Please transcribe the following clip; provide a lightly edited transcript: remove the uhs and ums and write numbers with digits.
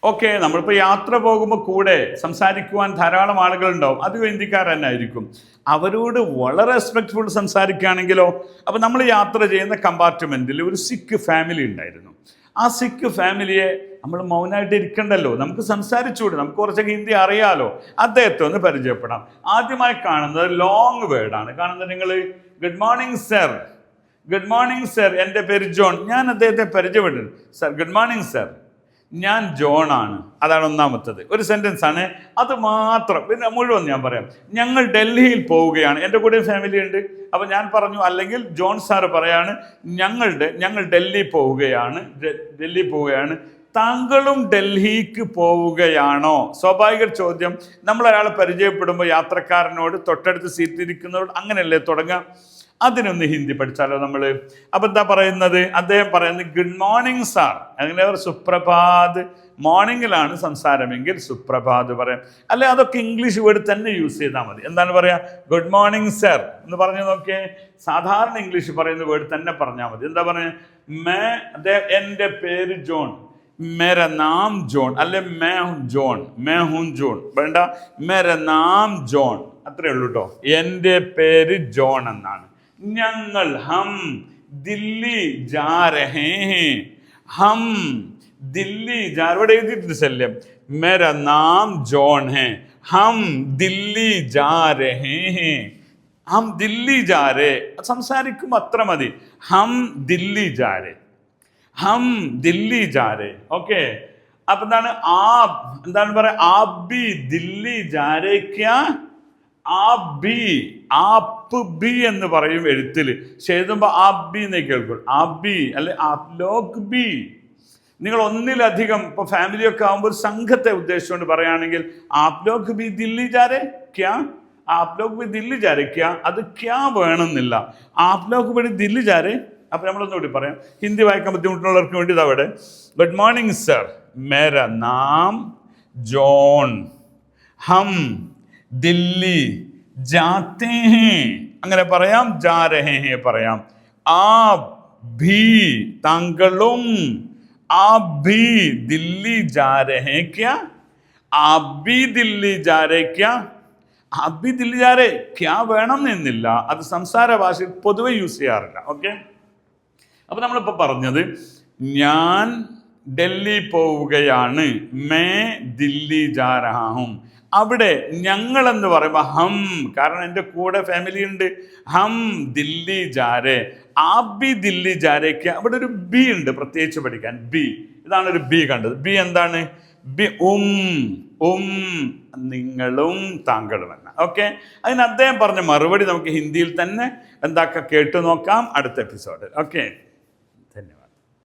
Okay, നമ്മളിപ്പോൾ യാത്ര പോകുമ്പോൾ കൂടെ സംസാരിക്കുവാൻ ധാരാളം ആളുകളുണ്ടാവും. അത് ഹിന്ദിക്കാർ തന്നെ ആയിരിക്കും. അവരോട് വളരെ റെസ്പെക്റ്റ്ഫുൾ സംസാരിക്കുകയാണെങ്കിലോ, അപ്പോൾ നമ്മൾ യാത്ര ചെയ്യുന്ന കമ്പാർട്ട്മെൻറ്റിൽ ഒരു സിഖ് ഫാമിലി ഉണ്ടായിരുന്നു. ആ സിഖ് ഫാമിലിയെ നമ്മൾ മൗനമായിട്ട് ഇരിക്കണ്ടല്ലോ, നമുക്ക് സംസാരിച്ചുകൂടെ, നമുക്ക് കുറച്ചൊക്കെ ഹിന്ദി അറിയാലോ. അദ്ദേഹത്തെ ഒന്ന് പരിചയപ്പെടാം. ആദ്യമായി കാണുന്നത് ലോങ് വേർഡാണ് കാണുന്നത്. നിങ്ങൾ good morning sir, good morning sir, എൻ്റെ പേര് ജോൺ. ഞാൻ അദ്ദേഹത്തെ പരിചയപ്പെട്ടു. സർ ഗുഡ് മോർണിംഗ് സർ, ഞാൻ ജോൺ ആണ്. അതാണ് ഒന്നാമത്തത്. ഒരു സെൻറ്റൻസ് ആണ്, അത് മാത്രം. പിന്നെ മുഴുവൻ ഞാൻ പറയാം. ഞങ്ങൾ ഡൽഹിയിൽ പോവുകയാണ്, എൻ്റെ കൂടെ ഫാമിലി ഉണ്ട്. അപ്പോൾ ഞാൻ പറഞ്ഞു, അല്ലെങ്കിൽ ജോൺ സാറ് പറയാണ്, ഞങ്ങൾ ഡൽഹി പോവുകയാണ്, താങ്കളും ഡൽഹിക്ക് പോവുകയാണോ? സ്വാഭാവിക ചോദ്യം. നമ്മളൊരാളെ പരിചയപ്പെടുമ്പോൾ യാത്രക്കാരനോട്, തൊട്ടടുത്ത് സീറ്റിരിക്കുന്നവരോട് അങ്ങനെയല്ലേ തുടങ്ങാം. അതിനൊന്ന് ഹിന്ദി പഠിച്ചാലോ നമ്മൾ. അപ്പം എന്താ പറയുന്നത്? അദ്ദേഹം പറയുന്നത് ഗുഡ് മോർണിംഗ് സാർ. അങ്ങനെ സുപ്രഭാത്, മോർണിംഗിലാണ് സംസാരമെങ്കിൽ സുപ്രഭാത് പറയാം. അല്ലെ അതൊക്കെ ഇംഗ്ലീഷ് വേർഡ് തന്നെ യൂസ് ചെയ്താൽ മതി. എന്താണ് പറയാ? ഗുഡ് മോർണിംഗ് സർ എന്ന് പറഞ്ഞു നോക്കിയേ. സാധാരണ ഇംഗ്ലീഷ് പറയുന്ന വേർഡ് തന്നെ പറഞ്ഞാൽ മതി. എന്താ പറയുക? എൻ്റെ പേര് ജോൺ, മേര നാം ജോൺ. അല്ലെ മേ ഹും ജോൺ വേണ്ട, മേര നാം ജോൺ. അത്രേ ഉള്ളൂ കേട്ടോ. എൻ്റെ പേര് ജോൺ എന്നാണ്. ഞങ്ങൾ ഹം ദില്ലി ജാ രഹേ ഹേ, ഹം ദില്ലി ജാ, ഇവിടെ എഴുതിയിട്ടുണ്ട് ശല്യം. മേര നാം ജോൺ ഹേ, ഹം ദില്ലി ജാ രഹേ ഹേ, ഹം ദില്ലി ജാ രേ. സംസാരിക്കും അത്ര മതി. ഹം ദില്ലി ജാ രേ, ഹം ദില്ലി ജാ രേ. ഓക്കെ, അപ്പൊ എന്താണ് പറയാ? ആപ് ബി ദില്ലി ജാ രേ ക്യാ? ആപ്പ് ബി എന്ന് പറയും എഴുത്തിൽ. പക്ഷെ എഴുതുമ്പോൾ ആപ് ബി എന്നേ കേൾക്കും. ആപ് ബി അല്ലെ ആപ് ലോഗ് ബി. നിങ്ങൾ ഒന്നിലധികം ഇപ്പോൾ ഫാമിലിയൊക്കെ ആകുമ്പോൾ ഒരു സംഘത്തെ ഉദ്ദേശിച്ചുകൊണ്ട് പറയുകയാണെങ്കിൽ ആപ് ലോഗ് ബി ദില്ലി ജാരേ ക്യാ, ആപ് ലോഗ് ബി ദില്ലി ജാരേ ക്യാ. അത് ക്യാ വേണമെന്നില്ല, ആപ് ലോഗ് ബി ദില്ലി ജാരേ. അപ്പം നമ്മളൊന്നുകൂടി പറയാം, ഹിന്ദി വായിക്കാൻ ബുദ്ധിമുട്ടുള്ളവർക്ക് വേണ്ടി. ഇതവിടെ ഗുഡ് മോർണിംഗ് സർ, മേര നാം ജോൺ, ഹം ദില്ലി ജാത്തേ ഹേ. അങ്ങനെ പറയാം, ജാ രഹേ ഹേ പറയാം. ആപ് ഭീ, താങ്കളും, ആപ് ഭീ ദില്ലി ജാ രഹേ ക്യാ? ആപ് ഭീ ദില്ലി ജാ രേ ക്യാ? ആപ് ഭീ ദില്ലി ജാ രേ ക്യാ വേണം എന്നില്ല. അത് സംസാര ഭാഷയിൽ പൊതുവെ യൂസ് ചെയ്യാറില്ല. ഓക്കെ, അപ്പൊ നമ്മളിപ്പോൾ പറഞ്ഞത് ഞാൻ ഡൽഹി പോവുകയാണ്, മേ ദില്ലി ജാ രഹാ ഹും. അവിടെ ഞങ്ങൾ എന്ന് പറയുമ്പോൾ ഹം, കാരണം എൻ്റെ കൂടെ ഫാമിലി ഉണ്ട്. ഹം ദില്ലി ജാരേ, ആപ് ബി ദില്ലി ജാരേക്ക്. അവിടെ ഒരു ബി ഉണ്ട് പ്രത്യേകിച്ച് പഠിക്കാൻ. ബി, ഇതാണ് ഒരു ബി കണ്ടത്. ബി എന്താണ്? ബി നിങ്ങളും താങ്കളും എന്ന. ഓക്കെ, അതിന് അദ്ദേഹം പറഞ്ഞ മറുപടി നമുക്ക് ഹിന്ദിയിൽ തന്നെ കേട്ടു നോക്കാം അടുത്ത എപ്പിസോഡിൽ. ഓക്കെ.